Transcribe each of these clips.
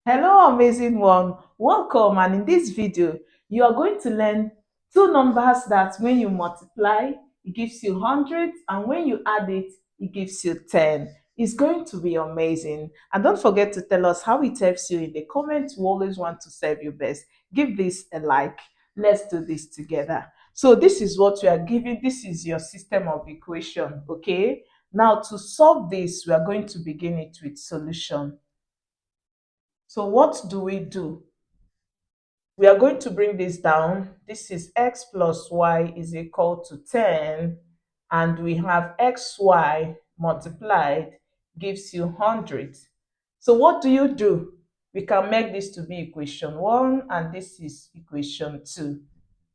Hello, amazing one. Welcome. And in this video, you are going to learn two numbers that when you multiply, it gives you 100, and when you add it, it gives you 10. It's going to be amazing. And don't forget to tell us how it helps you in the comments. We always want to serve you best. Give this a like. Let's do this together. So this is what we are giving. This is your system of equation, okay? Now to solve this, we are going to begin it with solution. So what do we do? We are going to bring this down. This is x plus y is equal to 10, and we have xy multiplied gives you 100. So what do you do? We can make this to be equation 1 and this is equation 2.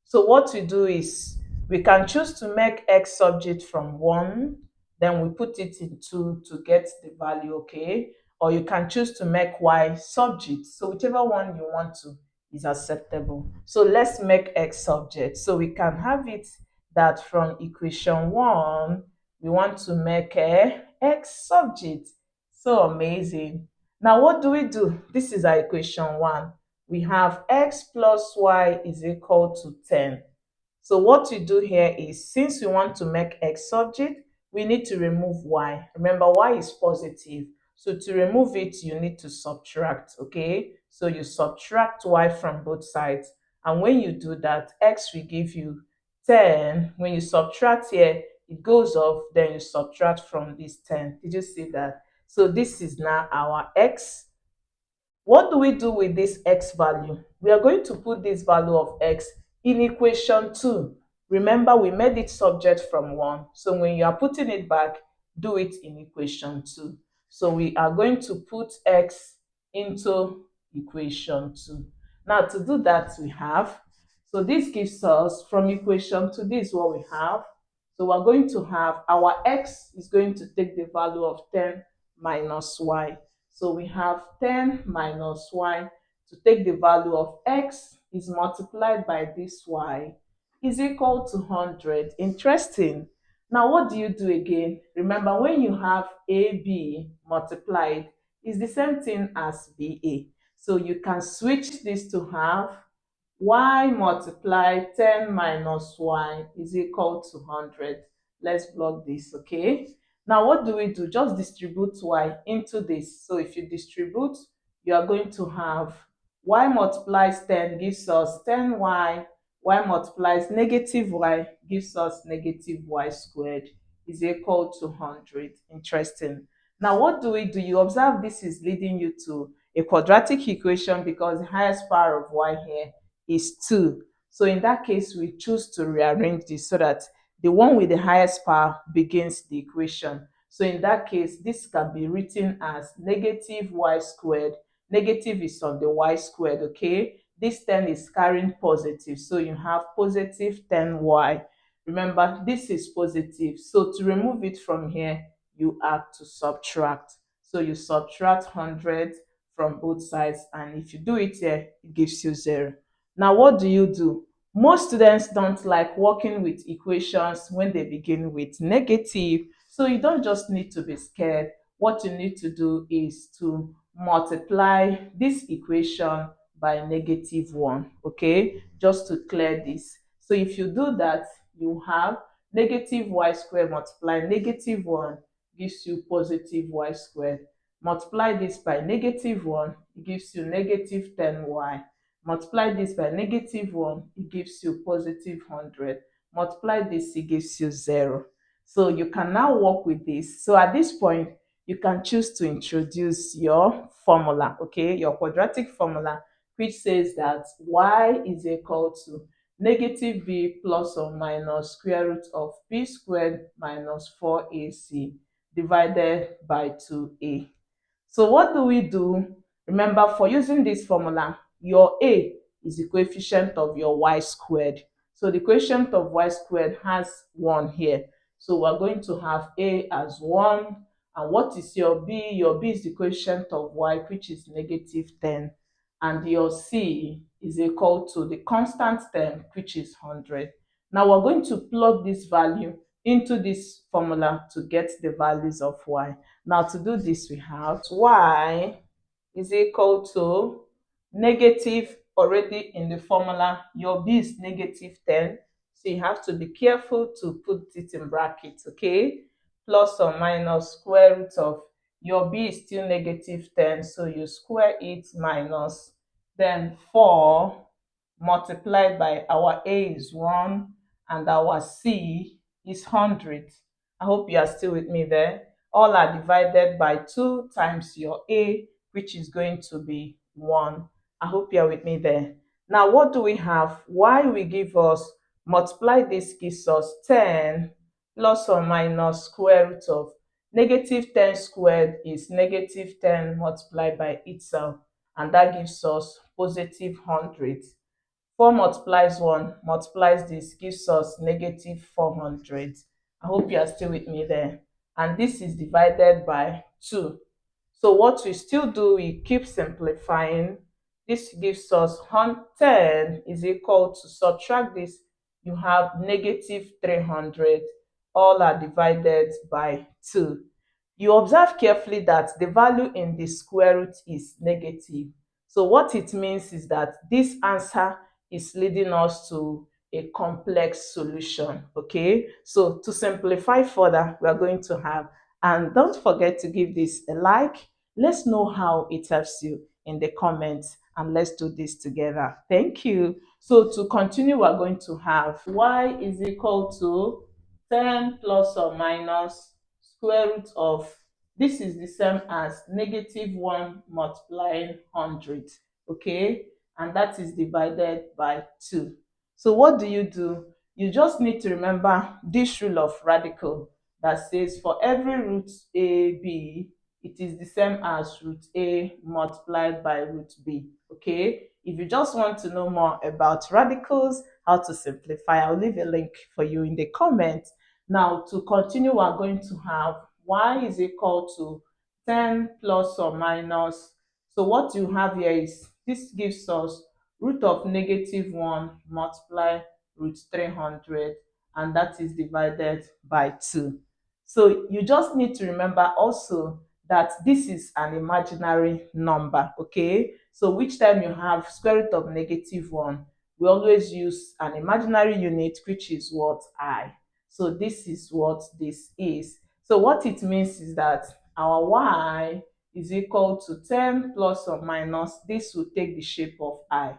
So what we do is we can choose to make x subject from 1, then we put it in 2 to get the value, okay? Or you can choose to make y subject. So whichever one you want to is acceptable. So let's make x subject. So we can have it that from equation 1, we want to make a x subject. So amazing. Now what do we do? This is our equation 1. We have x plus y is equal to 10. So what we do here is, since we want to make x subject, we need to remove y. Remember, y is positive. So to remove it, you need to subtract, okay? So you subtract y from both sides. And when you do that, x will give you 10. When you subtract here, it goes off, then you subtract from this 10. Did you see that? So this is now our x. What do we do with this x value? We are going to put this value of x in equation 2. Remember, we made it subject from 1. So when you are putting it back, do it in equation 2. So we are going to put x into equation 2. Now to do that, we have, so this gives us from equation 2, this is what we have. So we're going to have our x is going to take the value of 10 minus y. So we have 10 minus y to take the value of x is multiplied by this y is equal to 100. Interesting. Now what do you do again? Remember, when you have AB multiplied, it's the same thing as BA. So you can switch this to have y multiply 10 minus y is equal to 100. Let's block this, okay? Now what do we do? Just distribute y into this. So if you distribute, you are going to have y multiplies 10 gives us 10y, y multiplies negative y gives us negative y squared is equal to 100. Interesting. Now what do we do? You observe this is leading you to a quadratic equation because the highest power of y here is 2. So in that case, we choose to rearrange this so that the one with the highest power begins the equation. So in that case, this can be written as negative y squared. Negative is on the y squared, okay? This 10 is carrying positive, so you have positive 10y. Remember, this is positive, so to remove it from here, you have to subtract. So you subtract 100 from both sides, and if you do it here, it gives you 0. Now, what do you do? Most students don't like working with equations when they begin with negative. So you don't just need to be scared. What you need to do is to multiply this equation by negative 1, okay? Just to clear this. So if you do that, you have negative y squared multiply negative 1 gives you positive y squared. Multiply this by negative 1, it gives you negative 10y. Multiply this by negative 1, it gives you positive 100. Multiply this, it gives you 0. So you can now work with this. So at this point, you can choose to introduce your formula, okay, your quadratic formula, which says that y is equal to negative b plus or minus square root of b squared minus 4ac divided by 2a. So what do we do? Remember, for using this formula, your a is the coefficient of your y squared. So the coefficient of y squared has 1 here. So we're going to have a as 1. And what is your b? Your b is the coefficient of y, which is negative 10. And your c is equal to the constant term, which is 100. Now we're going to plug this value into this formula to get the values of y. Now to do this, we have y is equal to negative, already in the formula, your b is negative 10. So you have to be careful to put it in brackets, okay? Plus or minus square root of your b is still negative 10. So you square it minus, then 4 multiplied by our a is 1 and our c is 100. I hope you are still with me there. All are divided by 2 times your a, which is going to be 1. I hope you are with me there. Now, what do we have? Y will give us, multiply this gives us 10 plus or minus square root of negative 10 squared is negative 10 multiplied by itself, and that gives us positive 100. 4 multiplies 1 multiplies this gives us negative 400. I hope you are still with me there. And this is divided by 2. So what we still do, we keep simplifying. This gives us 10 is equal to, subtract this, you have negative 300. All are divided by 2. You observe carefully that the value in the square root is negative. So what it means is that this answer is leading us to a complex solution. Okay, so to simplify further, we are going to have, and don't forget to give this a like. Let's know how it helps you in the comments, and let's do this together. Thank you. So to continue, we're going to have y is equal to 10 plus or minus square root of, this is the same as negative 1 multiplying 100. Okay, and that is divided by 2. So what do? You just need to remember this rule of radical that says for every root a b, it is the same as root a multiplied by root b. Okay, if you just want to know more about radicals, how to simplify, I'll leave a link for you in the comments. Now to continue, we're going to have y is equal to 10 plus or minus, so what you have here is, this gives us root of negative 1 multiply root 300, and that is divided by 2. So you just need to remember also that this is an imaginary number, okay? So which time you have square root of negative 1, we always use an imaginary unit, which is what? I. So this is what this is. So what it means is that our y is equal to 10 plus or minus, this will take the shape of I.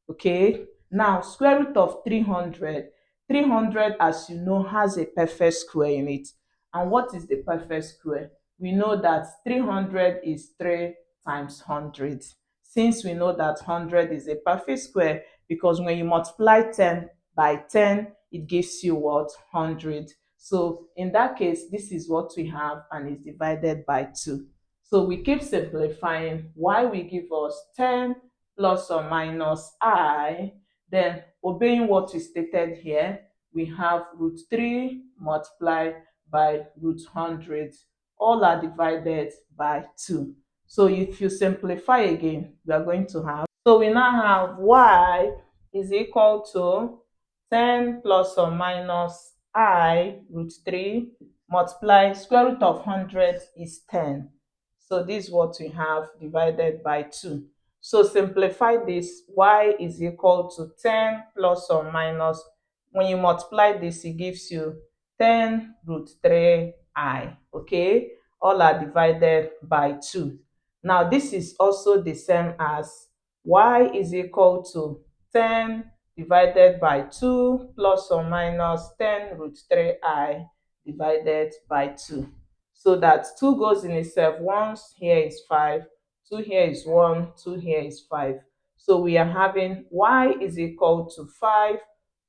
Okay, now square root of 300. 300, as you know, has a perfect square in it. And what is the perfect square? We know that 300 is 3 times 100. Since we know that 100 is a perfect square, because when you multiply 10 by 10, it gives you what? 100. So in that case, this is what we have, and is divided by 2. So we keep simplifying. Y will give us 10 plus or minus I. Then, obeying what we stated here, we have root 3 multiplied by root 100. All are divided by 2. So if you simplify again, we are going to have, so we now have y is equal to 10 plus or minus I root 3 multiply square root of 100 is 10. So this is what we have divided by 2. So simplify this, y is equal to 10 plus or minus, when you multiply this, it gives you 10 root 3I. Okay, all are divided by 2. Now this is also the same as y is equal to 10 divided by 2 plus or minus 10 root 3I divided by 2. So that 2 goes in itself once, here is 5, 2 here is 1, 2 here is 5. So we are having y is equal to 5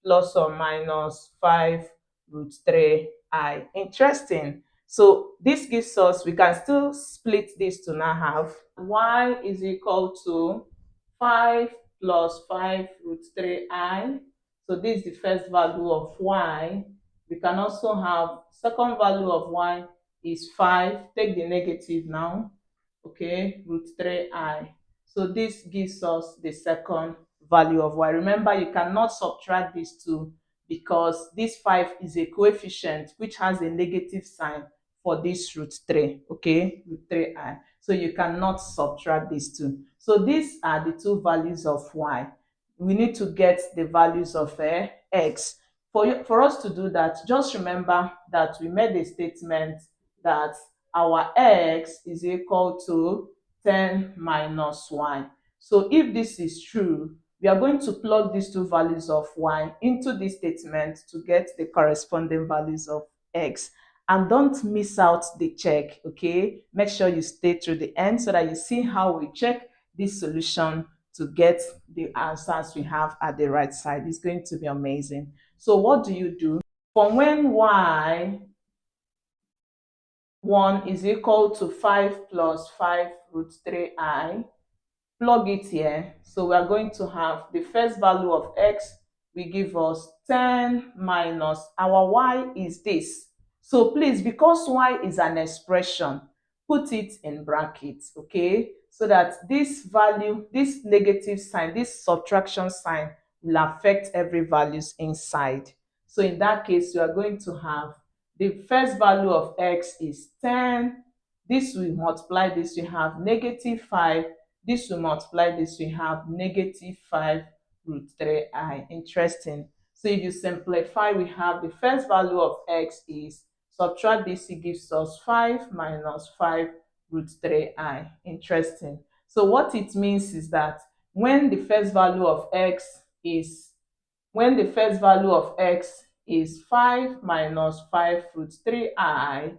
plus or minus 5 root 3I. Interesting. So this gives us, we can still split this to now have y is equal to 5 plus 5 root 3I. So this is the first value of y. We can also have second value of y is 5. Take the negative now. Okay, root 3I. So this gives us the second value of y. Remember, you cannot subtract these two because this 5 is a coefficient which has a negative sign for this root 3. Okay, root 3I. So you cannot subtract these two. So these are the two values of y. We need to get the values of x. For us to do that, just remember that we made a statement that our x is equal to 10 minus y. So if this is true, we are going to plug these two values of y into this statement to get the corresponding values of x. And don't miss out the check, okay? Make sure you stay through the end so that you see how we check this solution to get the answers we have at the right side. It's going to be amazing. So what do you do? From when y 1 is equal to 5 plus 5 root 3i, plug it here. So we are going to have the first value of x will give us 10 minus our y is this. So please, because y is an expression, put it in brackets, okay? So that this value, this negative sign, this subtraction sign will affect every values inside. So in that case, you are going to have the first value of x is 10. This will multiply this, we have negative 5. This will multiply this, we have negative 5 root 3i. Interesting. So if you simplify, we have the first value of x is, subtract this, it gives us 5 minus 5 root 3i. Interesting. So what it means is that when the first value of x is 5 minus 5 root 3i,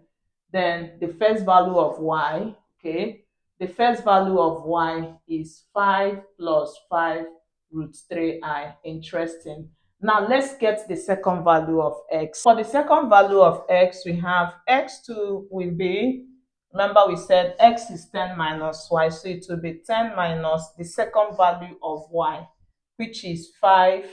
then the first value of y, okay, the first value of y is 5 plus 5 root 3i. Interesting. Now let's get the second value of x. For the second value of x, we have x2 will be, remember we said x is 10 minus y, so it will be 10 minus the second value of y, which is 5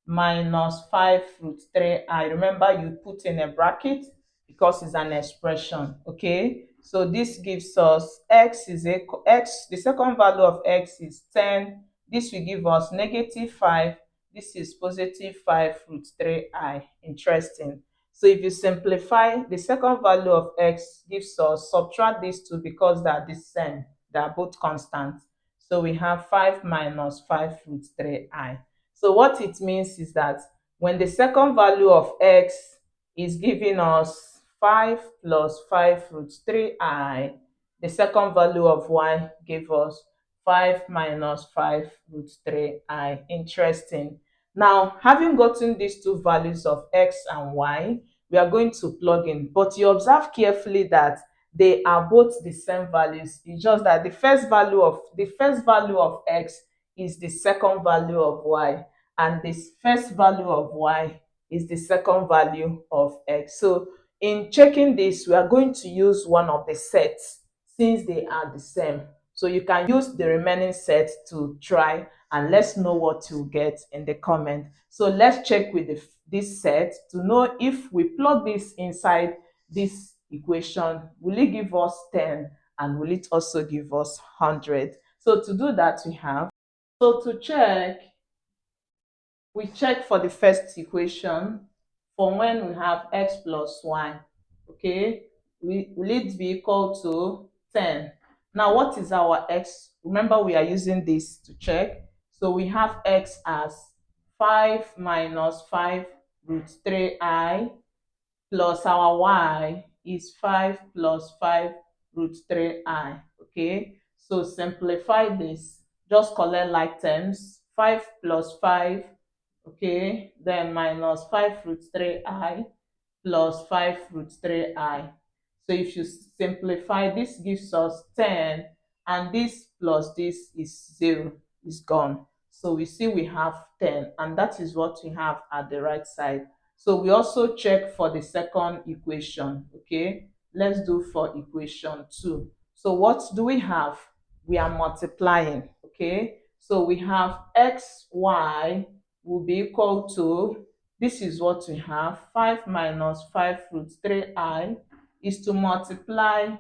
minus 5 root 3i. Remember, you put in a bracket because it's an expression, okay? So this gives us x is equal, x, the second value of x is 10. This will give us negative 5. This is positive 5 root 3i. Interesting. So if you simplify, the second value of x gives us, subtract these two because they are the same, they are both constant. So we have 5 minus 5 root 3i. So what it means is that when the second value of x is giving us 5 plus 5 root 3i, the second value of y gave us 5 minus 5 root 3i. Interesting. Now, having gotten these two values of x and y, we are going to plug in. But you observe carefully that they are both the same values. It's just that the first value of x is the second value of y, and this first value of y is the second value of x. So in checking this, we are going to use one of the sets since they are the same. So you can use the remaining set to try, and let's know what you get in the comment. So let's check with this set to know if we plug this inside this equation, will it give us 10 and will it also give us 100? So to do that, to check, we check for the first equation for when we have x plus y, okay? Will it be equal to 10? Now, what is our x? Remember, we are using this to check. So we have x as 5 minus 5 root 3i plus our y is 5 plus 5 root 3i, okay? So simplify this, just collect like terms, 5 plus 5, okay, then minus 5 root 3i plus 5 root 3i. So if you simplify, this gives us 10, and this plus this is 0, is gone. So we see we have 10, and that is what we have at the right side. So we also check for the second equation, okay? Let's do for equation 2. So what do we have? We are multiplying, okay? So we have xy will be equal to, this is what we have, 5 minus 5 root 3i is to multiply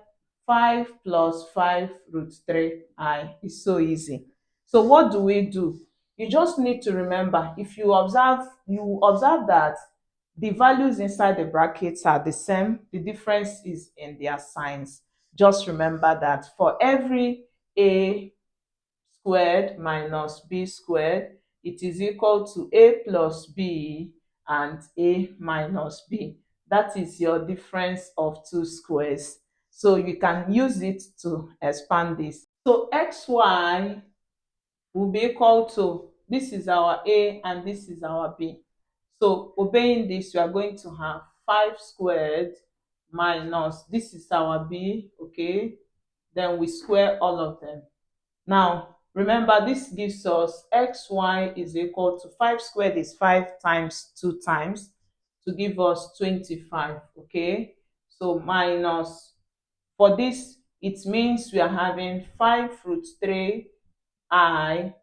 5 plus 5 root 3i. It's so easy. So what do we do? You just need to remember, if you observe that the values inside the brackets are the same. The difference is in their signs. Just remember that for every a squared minus b squared, it is equal to a plus b and a minus b. That is your difference of two squares. So you can use it to expand this. So xy will be equal to, this is our a and this is our b. So obeying this, we are going to have 5 squared minus, this is our b, okay? Then we square all of them. Now, remember, this gives us xy is equal to 5 squared is 5 times 2 times to give us 25, okay? So minus, for this, it means we are having 5 root 3 I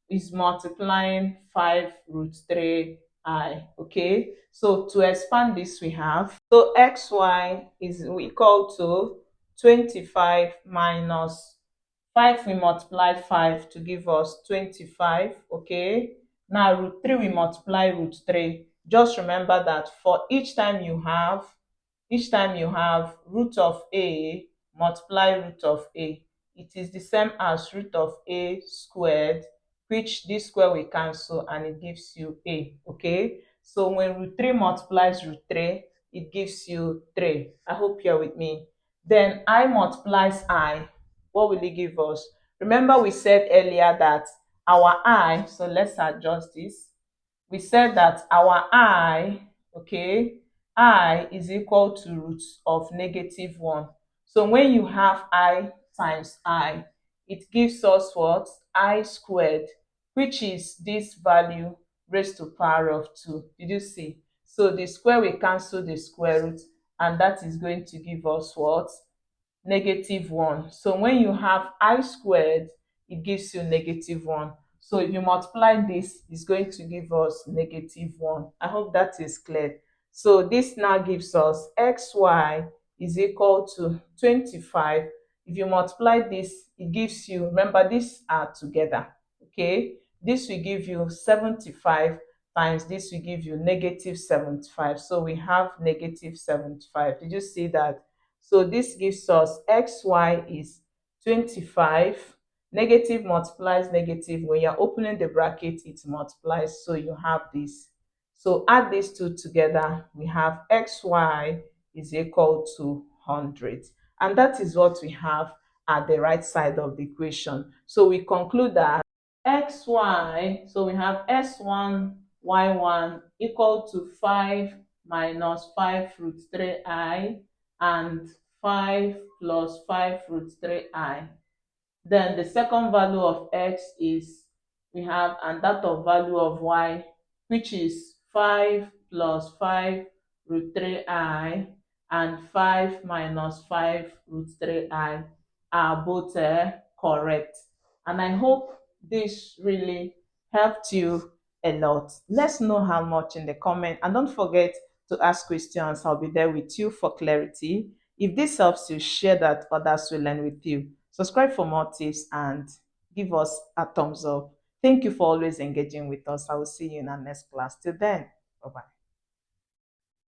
is multiplying 5 root 3 I, okay? So to expand this, we have, so xy is equal to 25 minus 5, we multiply 5 to give us 25, okay? Now root 3, we multiply root 3. Just remember that for each time you have root of a multiply root of a, it is the same as root of a squared, which this square will cancel and it gives you a, okay? So when root 3 multiplies root 3, it gives you 3. I hope you're with me. Then I multiplies I, what will it give us? Remember, we said earlier that our I, so let's adjust this. We said that our I, okay, I is equal to root of -1. So when you have I times I, it gives us what? I squared, which is this value raised to power of 2. Did you see? So the square will cancel the square root, and that is going to give us what? -1. So when you have I squared, it gives you -1. So if you multiply this, it's going to give us -1. I hope that is clear. So this now gives us xy is equal to 25. If you multiply this, it gives you, remember these are together, okay? This will give you 75 times this will give you -75. So we have -75. Did you see that? So this gives us xy is 25. Negative multiplies negative. When you're opening the bracket, it multiplies. So you have this. So add these two together. We have xy is equal to 100. And that is what we have at the right side of the equation. So we conclude that xy, so we have s1 y1 equal to 5 minus 5 root 3I and 5 plus 5 root 3I. Then the second value of x is, we have, and that of value of y, which is 5 plus 5 root 3I and 5 minus 5 root 3I are both correct. And I hope this really helped you a lot. Let's know how much in the comment, and don't forget to ask questions. I'll be there with you for clarity. If this helps you, share that others will learn with you. Subscribe for more tips and give us a thumbs up. Thank you for always engaging with us. I will see you in our next class. Till then, bye bye.